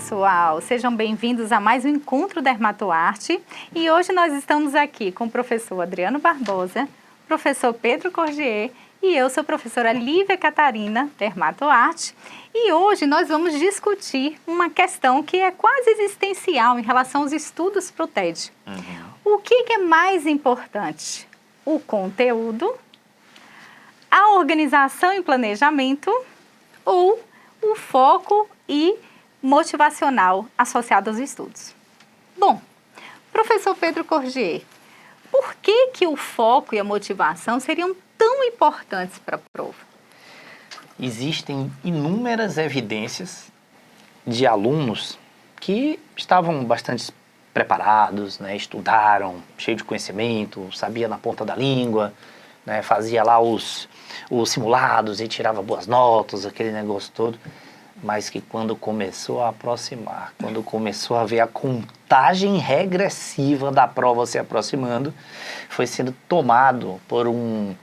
pessoal! Sejam bem-vindos a mais um Encontro Dermatoarte. E hoje nós estamos aqui com o professor Adriano Barbosa, professor Pedro Cordier e eu sou a professora Lívia Catarina, Dermatoarte. E hoje nós vamos discutir uma questão que é quase existencial em relação aos estudos para o TED. O que é mais importante? O conteúdo, a organização e planejamento ou o foco e motivacional associado aos estudos? Bom, professor Pedro Cordier, por que o foco e a motivação seriam tão importantes para a prova? Existem inúmeras evidências de alunos que estavam bastante preparados, né, estudaram, cheio de conhecimento, sabia na ponta da língua, né, fazia lá os simulados e tirava boas notas, aquele negócio todo, mas que quando começou a aproximar, quando começou a ver a contagem regressiva da prova se aproximando, foi sendo tomado por um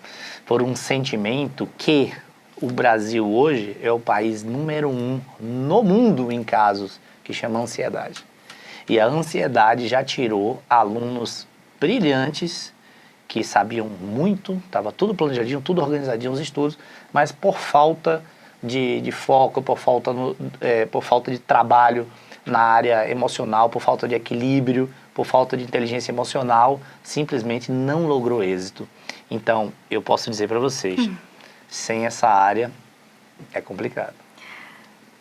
sentimento que o Brasil hoje é o país número 1 no mundo em casos que chama ansiedade. E a ansiedade já tirou alunos brilhantes que sabiam muito, estava tudo planejadinho, tudo organizadinho os estudos, mas por falta de foco, por falta de trabalho na área emocional, por falta de equilíbrio, por falta de inteligência emocional, simplesmente não logrou êxito. Então, eu posso dizer para vocês, sem essa área é complicado.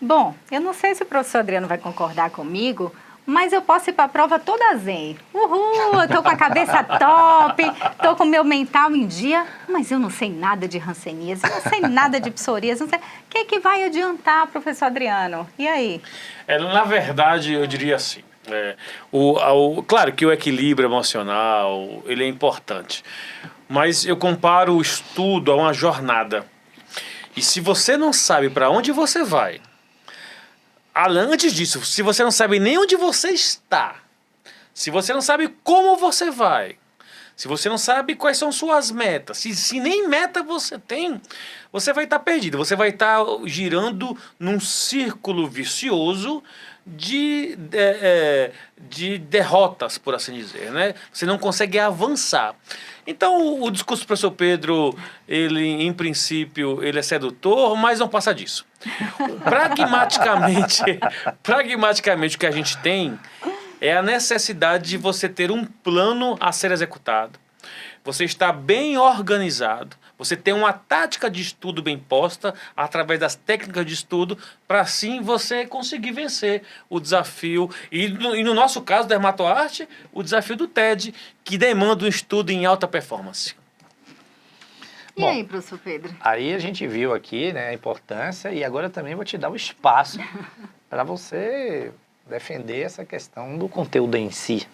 Bom, eu não sei se o professor Adriano vai concordar comigo, mas eu posso ir para a prova toda zen. Uhul, eu tô com a cabeça top, tô com o meu mental em dia, mas eu não sei nada de hanseníase, não sei nada de psoríase, não sei. O que vai adiantar, professor Adriano? E aí? Na verdade, eu diria assim, claro que o equilíbrio emocional, ele é importante, mas eu comparo o estudo a uma jornada. E se você não sabe para onde você vai, antes disso, se você não sabe nem onde você está, se você não sabe como você vai, se você não sabe quais são suas metas, se nem meta você tem, você vai estar perdido. Você vai estar girando num círculo vicioso de derrotas, por assim dizer, né? Você não consegue avançar. Então, o discurso do professor Pedro, ele, em princípio, ele é sedutor, mas não passa disso. Pragmaticamente, o que a gente tem é a necessidade de você ter um plano a ser executado. Você está bem organizado, você tem uma tática de estudo bem posta através das técnicas de estudo para assim você conseguir vencer o desafio. E no nosso caso, Dermatoarte, o desafio do TED, que demanda um estudo em alta performance. E aí, professor Pedro? Aí a gente viu aqui, né, a importância, e agora eu também vou te dar o espaço para você defender essa questão do conteúdo em si.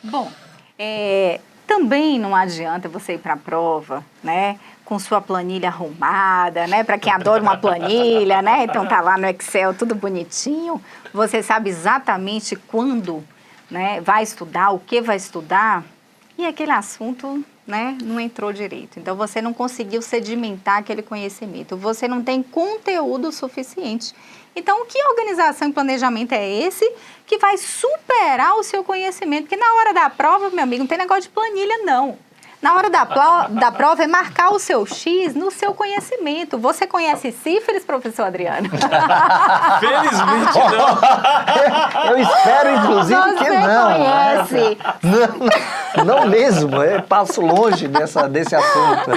Bom, também não adianta você ir para a prova, né, com sua planilha arrumada, né, para quem adora uma planilha, né, então tá lá no Excel tudo bonitinho, você sabe exatamente quando, né, vai estudar, o que vai estudar, e aquele assunto, né, não entrou direito. Então, você não conseguiu sedimentar aquele conhecimento, você não tem conteúdo suficiente. Então, que organização e planejamento é esse que vai superar o seu conhecimento? Porque na hora da prova, meu amigo, não tem negócio de planilha, não. Na hora da prova é marcar o seu X no seu conhecimento. Você conhece sífilis, professor Adriano? Felizmente não. Eu espero, inclusive, que não. Você conhece? Não mesmo, eu passo longe desse assunto.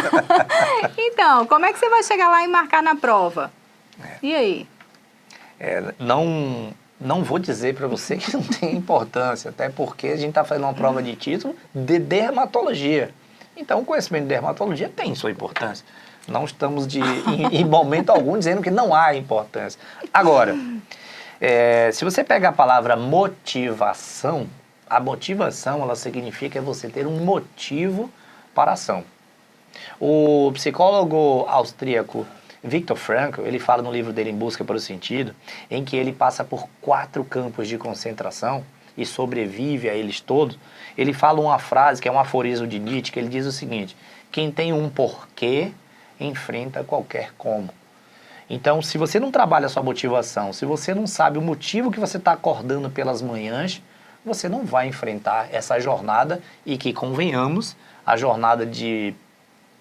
Então, como é que você vai chegar lá e marcar na prova? E aí? Não vou dizer para você que não tem importância, até porque a gente está fazendo uma prova de título de dermatologia. Então, o conhecimento de dermatologia tem sua importância. Não estamos em momento algum dizendo que não há importância. Agora, se você pega a palavra motivação, a motivação ela significa você ter um motivo para a ação. O psicólogo austríaco Viktor Frankl, ele fala no livro dele Em Busca pelo Sentido, em que ele passa por 4 campos de concentração e sobrevive a eles todos. Ele fala uma frase que é um aforismo de Nietzsche, que ele diz o seguinte: quem tem um porquê enfrenta qualquer como. Então, se você não trabalha a sua motivação, se você não sabe o motivo que você está acordando pelas manhãs, você não vai enfrentar essa jornada e que, convenhamos, a jornada de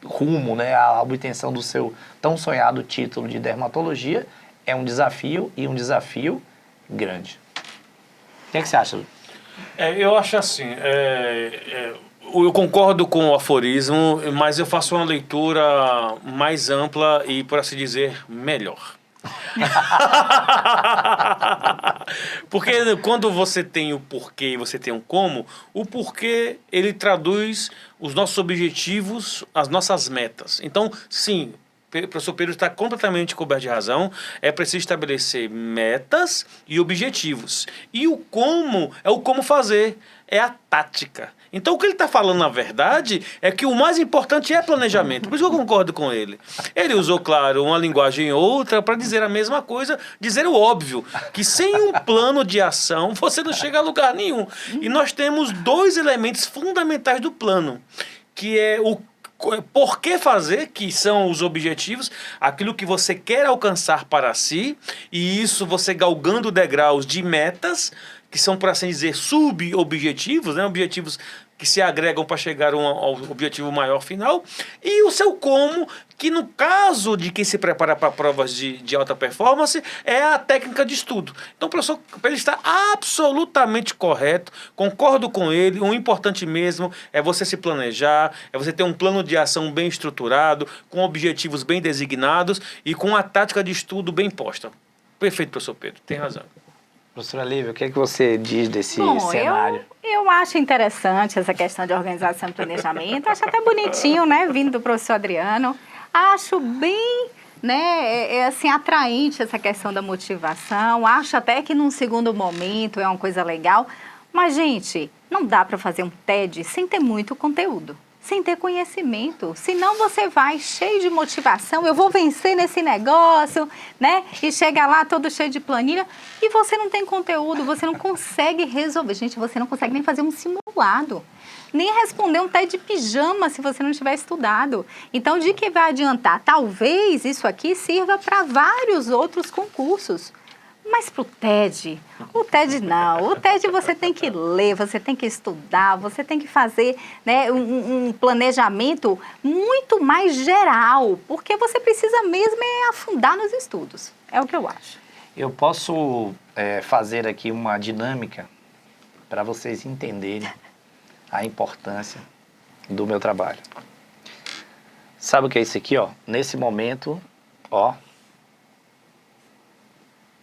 rumo, né, à obtenção do seu tão sonhado título de dermatologia é um desafio e um desafio grande. O que você acha? Eu acho assim, eu concordo com o aforismo, mas eu faço uma leitura mais ampla e, por assim dizer, melhor. Porque quando você tem o porquê e você tem o como, o porquê ele traduz os nossos objetivos, as nossas metas. Então, sim, o professor Pedro está completamente coberto de razão. É preciso estabelecer metas e objetivos. E o como é o como fazer, é a tática. Então, o que ele está falando, na verdade, é que o mais importante é planejamento. Por isso que eu concordo com ele. Ele usou, claro, uma linguagem outra para dizer a mesma coisa, dizer o óbvio, que sem um plano de ação, você não chega a lugar nenhum. E nós temos dois elementos fundamentais do plano, que é o por que fazer, que são os objetivos, aquilo que você quer alcançar para si, e isso você galgando degraus de metas, que são, por assim dizer, sub-objetivos, né? Objetivos que se agregam para chegar ao objetivo maior final, e o seu como, que no caso de quem se prepara para provas de alta performance, é a técnica de estudo. Então o professor ele está absolutamente correto, concordo com ele, o importante mesmo é você se planejar, é você ter um plano de ação bem estruturado, com objetivos bem designados e com a tática de estudo bem posta. Perfeito, professor Pedro, tem razão. Professora Lívia, o que é que você diz desse cenário? Eu acho interessante essa questão de organização e planejamento. Acho até bonitinho, né, vindo do professor Adriano. Acho bem, né, assim, atraente essa questão da motivação. Acho até que num segundo momento é uma coisa legal. Mas, gente, não dá para fazer um TED sem ter muito conteúdo, sem ter conhecimento. Senão você vai cheio de motivação, eu vou vencer nesse negócio, né? E chega lá todo cheio de planilha e você não tem conteúdo, você não consegue resolver. Gente, você não consegue nem fazer um simulado, nem responder um TED de pijama se você não tiver estudado. Então, de que vai adiantar? Talvez isso aqui sirva para vários outros concursos. Mas para o TED não. O TED você tem que ler, você tem que estudar, você tem que fazer, né, um planejamento muito mais geral, porque você precisa mesmo afundar nos estudos. É o que eu acho. Eu posso fazer aqui uma dinâmica para vocês entenderem a importância do meu trabalho. Sabe o que é isso aqui, ó? Nesse momento, ó.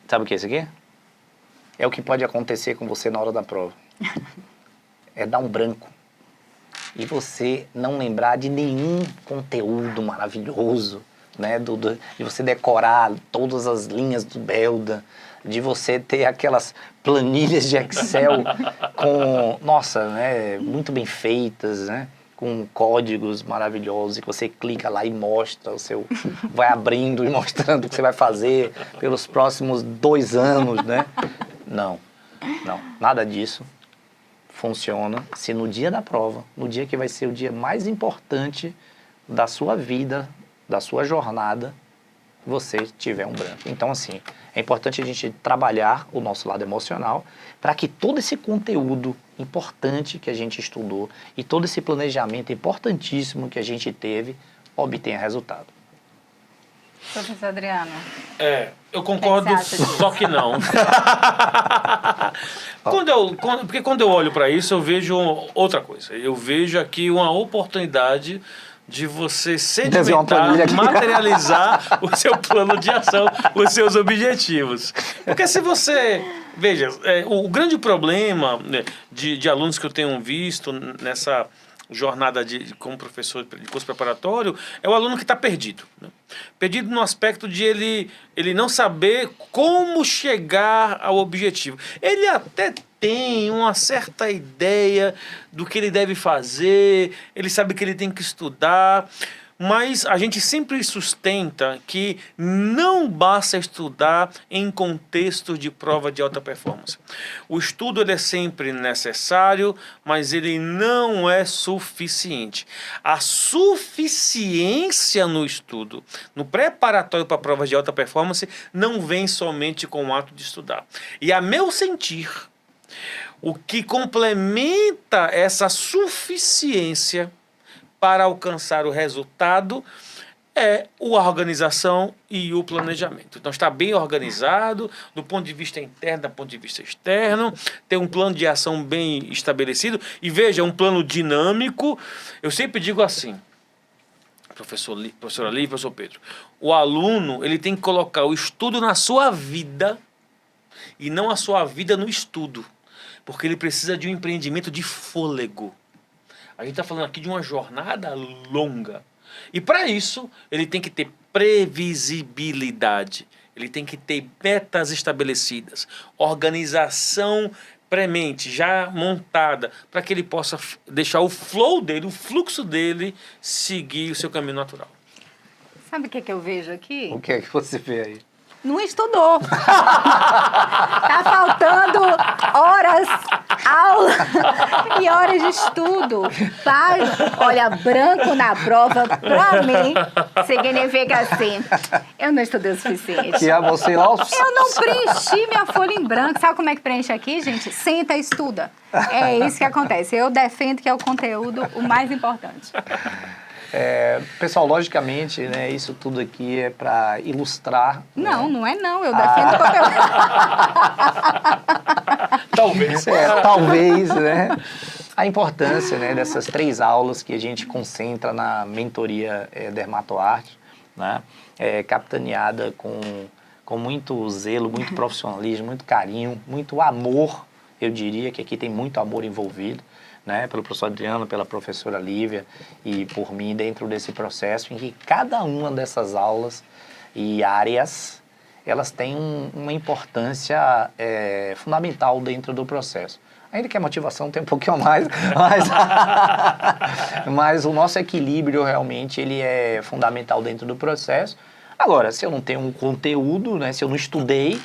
Sabe o que é isso aqui? É o que pode acontecer com você na hora da prova. É dar um branco. E você não lembrar de nenhum conteúdo maravilhoso, né? De você decorar todas as linhas do Belda, de você ter aquelas planilhas de Excel com, nossa, né? Muito bem feitas, né? Com códigos maravilhosos, que você clica lá e mostra o seu... vai abrindo e mostrando o que você vai fazer pelos próximos 2 anos, né? Não, nada disso funciona se no dia da prova, no dia que vai ser o dia mais importante da sua vida, da sua jornada, você tiver um branco. Então, assim, é importante a gente trabalhar o nosso lado emocional para que todo esse conteúdo importante que a gente estudou e todo esse planejamento importantíssimo que a gente teve obtenha resultado. Professor Adriano. Eu concordo, só que não. Porque quando eu olho para isso, eu vejo outra coisa. Eu vejo aqui uma oportunidade de você sedimentar, materializar o seu plano de ação, os seus objetivos. Porque se você... Veja, o grande problema, né, de alunos que eu tenho visto nessa jornada como professor de curso preparatório é o aluno que está perdido. Né? Perdido no aspecto de ele não saber como chegar ao objetivo. Ele até tem uma certa ideia do que ele deve fazer, ele sabe que ele tem que estudar, Mas a gente sempre sustenta que não basta estudar em contexto de prova de alta performance. O estudo ele é sempre necessário, mas ele não é suficiente. A suficiência no estudo, no preparatório para provas de alta performance, não vem somente com o ato de estudar. E a meu sentir, o que complementa essa suficiência para alcançar o resultado é a organização e o planejamento. Então, está bem organizado do ponto de vista interno, do ponto de vista externo, tem um plano de ação bem estabelecido. E veja, um plano dinâmico. Eu sempre digo assim, professora Lívia, professor Pedro, o aluno ele tem que colocar o estudo na sua vida e não a sua vida no estudo, porque ele precisa de um empreendimento de fôlego. A gente está falando aqui de uma jornada longa. E para isso, ele tem que ter previsibilidade. Ele tem que ter metas estabelecidas. Organização premente, já montada, para que ele possa deixar o flow dele, o fluxo dele, seguir o seu caminho natural. Sabe o que eu vejo aqui? O que é que você vê aí? Não estudou. Tá faltando horas, aula e horas de estudo. Olha, branco na prova, pra mim, significa assim, eu não estudei o suficiente. Que é você lá... Eu não preenchi minha folha em branco. Sabe como é que preenche aqui, gente? Senta e estuda. É isso que acontece. Eu defendo que é o conteúdo o mais importante. Pessoal, logicamente, né, isso tudo aqui é para ilustrar... Não, né? não é não. Eu defendo o conteúdo. Talvez. Talvez, né? A importância, né, dessas 3 aulas que a gente concentra na mentoria Dermatoarte, né? Capitaneada com muito zelo, muito profissionalismo, muito carinho, muito amor. Eu diria que aqui tem muito amor envolvido, né, pelo professor Adriano, pela professora Lívia e por mim dentro desse processo em que cada uma dessas aulas e áreas, elas têm uma importância fundamental dentro do processo. Ainda que a motivação tenha um pouquinho a mais, mas o nosso equilíbrio realmente ele é fundamental dentro do processo. Agora, se eu não tenho um conteúdo, né, se eu não estudei,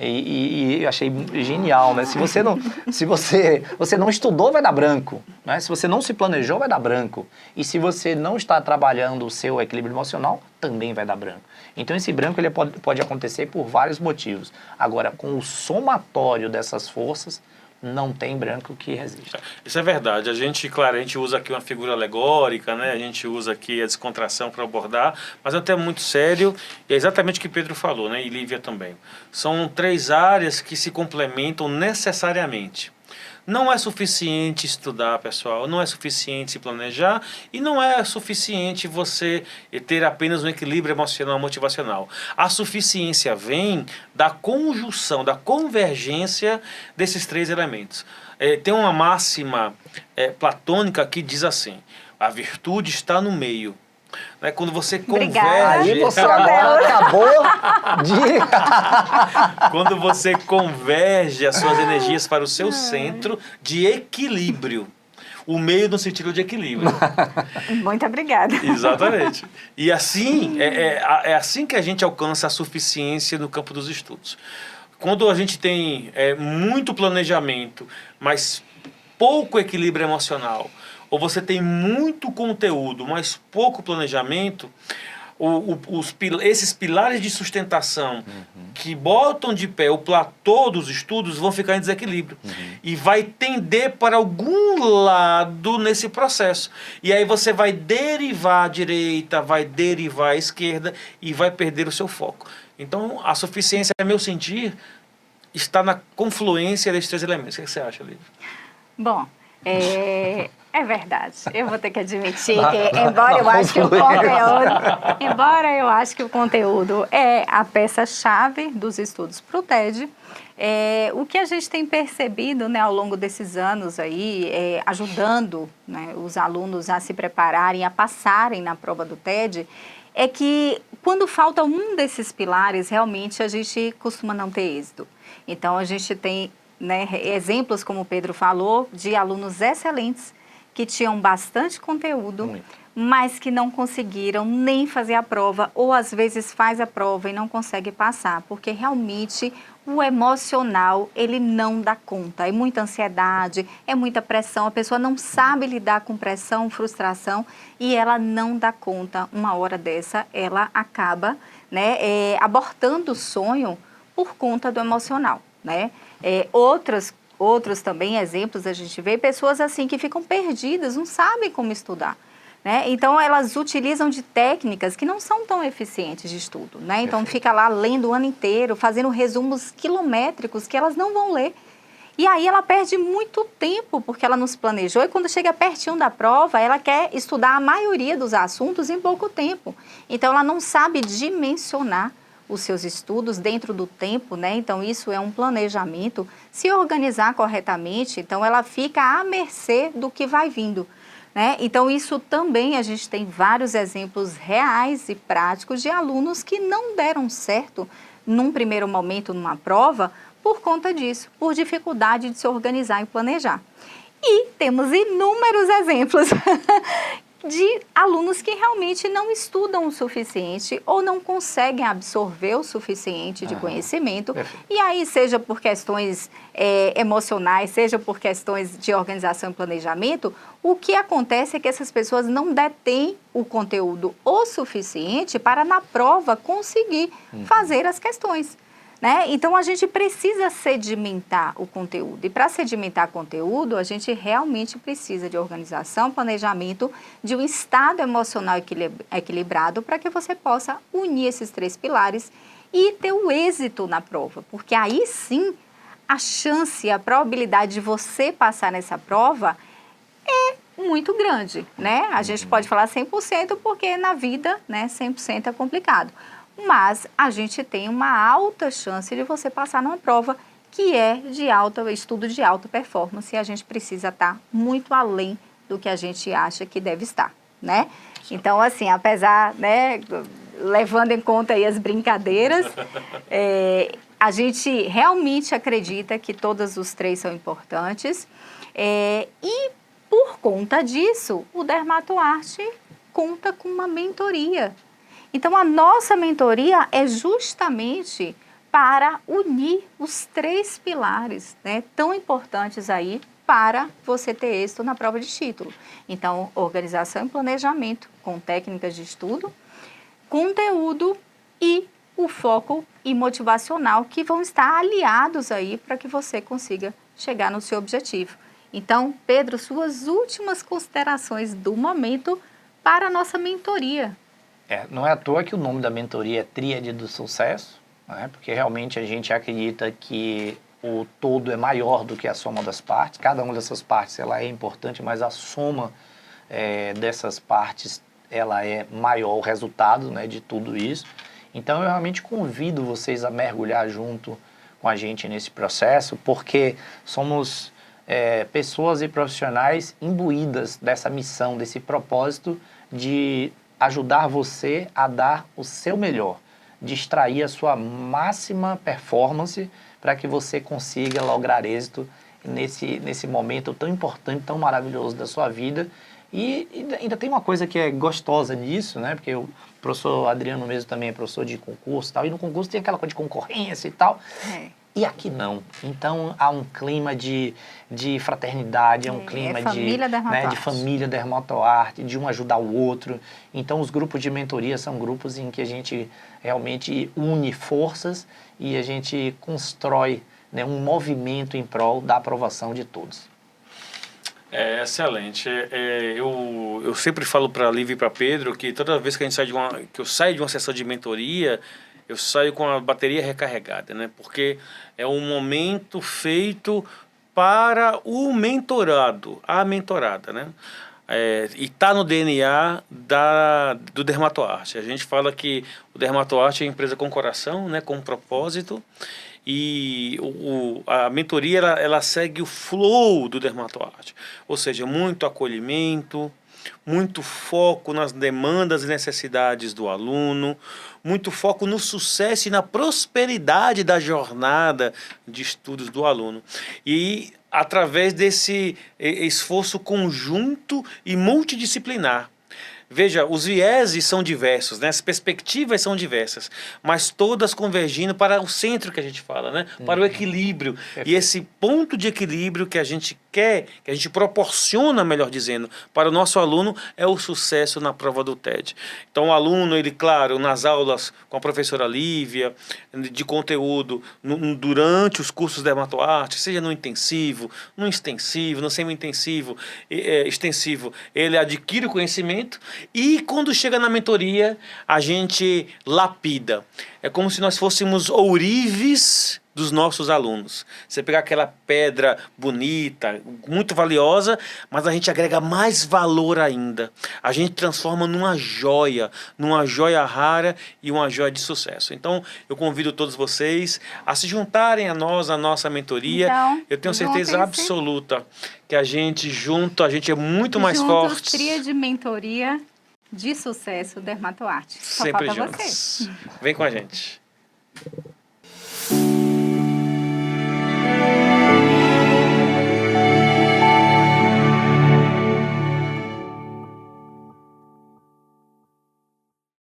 e achei genial, né? Se você não estudou, vai dar branco, né? Se você não se planejou, vai dar branco. E se você não está trabalhando o seu equilíbrio emocional, também vai dar branco. Então esse branco ele pode acontecer por vários motivos. Agora, com o somatório dessas forças, não tem branco que resista. Isso é verdade. A gente usa aqui uma figura alegórica, né? A gente usa aqui a descontração para abordar, mas é um tema muito sério e é exatamente o que Pedro falou, né? E Lívia também. São 3 áreas que se complementam necessariamente. Não é suficiente estudar, pessoal, não é suficiente se planejar e não é suficiente você ter apenas um equilíbrio emocional motivacional. A suficiência vem da conjunção, da convergência desses 3 elementos. Tem uma máxima platônica que diz assim, a virtude está no meio. Né? Quando você converge... Aí você agora acabou de... Quando você converge as suas energias para o seu centro de equilíbrio. O meio no sentido de equilíbrio. Muito obrigada. Exatamente. E assim, é assim que a gente alcança a suficiência no campo dos estudos. Quando a gente tem muito planejamento, mas pouco equilíbrio emocional, ou você tem muito conteúdo, mas pouco planejamento, esses pilares de sustentação que botam de pé o platô dos estudos vão ficar em desequilíbrio. E vai tender para algum lado nesse processo. E aí você vai derivar à direita, vai derivar à esquerda e vai perder o seu foco. Então, a suficiência, a meu sentir, está na confluência desses 3 elementos. O que você acha, Lívia? Bom, é verdade. Eu vou ter que admitir que, embora eu acho que o conteúdo é a peça-chave dos estudos para o TED, o que a gente tem percebido, né, ao longo desses anos aí, ajudando, né, os alunos a se prepararem, a passarem na prova do TED, é que quando falta um desses pilares, realmente a gente costuma não ter êxito. Então, a gente tem, né, exemplos, como o Pedro falou, de alunos excelentes que tinham bastante conteúdo, mas que não conseguiram nem fazer a prova, ou às vezes faz a prova e não consegue passar, porque realmente o emocional, ele não dá conta. É muita ansiedade, é muita pressão, a pessoa não sabe lidar com pressão, frustração, e ela não dá conta. Uma hora dessa, ela acaba, né, abortando o sonho por conta do emocional, né? Outros também exemplos a gente vê, pessoas assim que ficam perdidas, não sabem como estudar. Né? Então, elas utilizam de técnicas que não são tão eficientes de estudo. Né? Então, fica lá lendo o ano inteiro, fazendo resumos quilométricos que elas não vão ler. E aí ela perde muito tempo, porque ela não se planejou, e quando chega pertinho da prova, ela quer estudar a maioria dos assuntos em pouco tempo. Então, ela não sabe dimensionar os seus estudos dentro do tempo, né? Então, isso é um planejamento. Se organizar corretamente, então ela fica à mercê do que vai vindo. Né? Então, isso também a gente tem vários exemplos reais e práticos de alunos que não deram certo num primeiro momento numa prova por conta disso, por dificuldade de se organizar e planejar. E temos inúmeros exemplos de alunos que realmente não estudam o suficiente ou não conseguem absorver o suficiente de conhecimento. E aí, seja por questões emocionais, seja por questões de organização e planejamento, o que acontece é que essas pessoas não detêm o conteúdo o suficiente para, na prova, conseguir fazer as questões. Né? Então, a gente precisa sedimentar o conteúdo. E para sedimentar conteúdo, a gente realmente precisa de organização, planejamento, de um estado emocional equilibrado para que você possa unir esses 3 pilares e ter o êxito na prova. Porque aí sim, a chance, a probabilidade de você passar nessa prova é muito grande. Né? A gente pode falar 100% porque na vida, né, 100% é complicado. Mas a gente tem uma alta chance de você passar numa prova que é de estudo de alta performance, e a gente precisa estar muito além do que a gente acha que deve estar, né? Então, assim, apesar, né, levando em conta aí as brincadeiras, a gente realmente acredita que todos os 3 são importantes, e por conta disso, o Dermatoarte conta com uma mentoria. Então, a nossa mentoria é justamente para unir os 3 pilares, né, tão importantes aí para você ter êxito na prova de título. Então, organização e planejamento com técnicas de estudo, conteúdo e o foco e motivacional, que vão estar aliados aí para que você consiga chegar no seu objetivo. Então, Pedro, suas últimas considerações do momento para a nossa mentoria. Não é à toa que o nome da mentoria é Tríade do Sucesso, né? Porque realmente a gente acredita que o todo é maior do que a soma das partes. Cada uma dessas partes ela é importante, mas a soma dessas partes ela é maior, o resultado, né, de tudo isso. Então eu realmente convido vocês a mergulhar junto com a gente nesse processo, porque somos pessoas e profissionais imbuídas dessa missão, desse propósito de ajudar você a dar o seu melhor, de extrair a sua máxima performance para que você consiga lograr êxito nesse momento tão importante, tão maravilhoso da sua vida. E ainda tem uma coisa que é gostosa nisso, né? Porque o professor Adriano mesmo também é professor de concurso e tal, e no concurso tem aquela coisa de concorrência e tal. E aqui não. Então há um clima de fraternidade, um clima de família Dermatoarte, de um ajudar o outro. Então os grupos de mentoria são grupos em que a gente realmente une forças e a gente constrói, né, um movimento em prol da aprovação de todos. Excelente. Eu sempre falo para a Lívia e para Pedro que toda vez que eu saio de uma sessão de mentoria, eu saio com a bateria recarregada, né? Porque é um momento feito para o mentorado, a mentorada, né? E está no DNA do Dermatoarte. A gente fala que o Dermatoarte é uma empresa com coração, né? Com propósito. E a mentoria ela segue o flow do Dermatoarte, ou seja, muito acolhimento, muito foco nas demandas e necessidades do aluno, muito foco no sucesso e na prosperidade da jornada de estudos do aluno. E através desse esforço conjunto e multidisciplinar, Veja, os vieses são diversos, né? As perspectivas são diversas, mas todas convergindo para o centro que a gente fala, né? Para o equilíbrio. E esse ponto de equilíbrio que a gente quer, que a gente proporciona, melhor dizendo, para o nosso aluno é o sucesso na prova do TED. Então, o aluno, ele, claro, nas aulas com a professora Lívia, de conteúdo, durante os cursos de dermatoarte, seja no intensivo, no extensivo, no semi-intensivo, extensivo, ele adquire o conhecimento. E quando chega na mentoria, a gente lapida. É como se nós fôssemos ourives dos nossos alunos. Você pegar aquela pedra bonita, muito valiosa, mas a gente agrega mais valor ainda. A gente transforma numa joia rara e uma joia de sucesso. Então, eu convido todos vocês a se juntarem a nós, a nossa mentoria. Então, eu tenho certeza absoluta que a gente junto, a gente é muito mais forte. Tríade Mentoria de Sucesso Dermatoarte. Só Sempre falta juntos. você. Vem com a gente.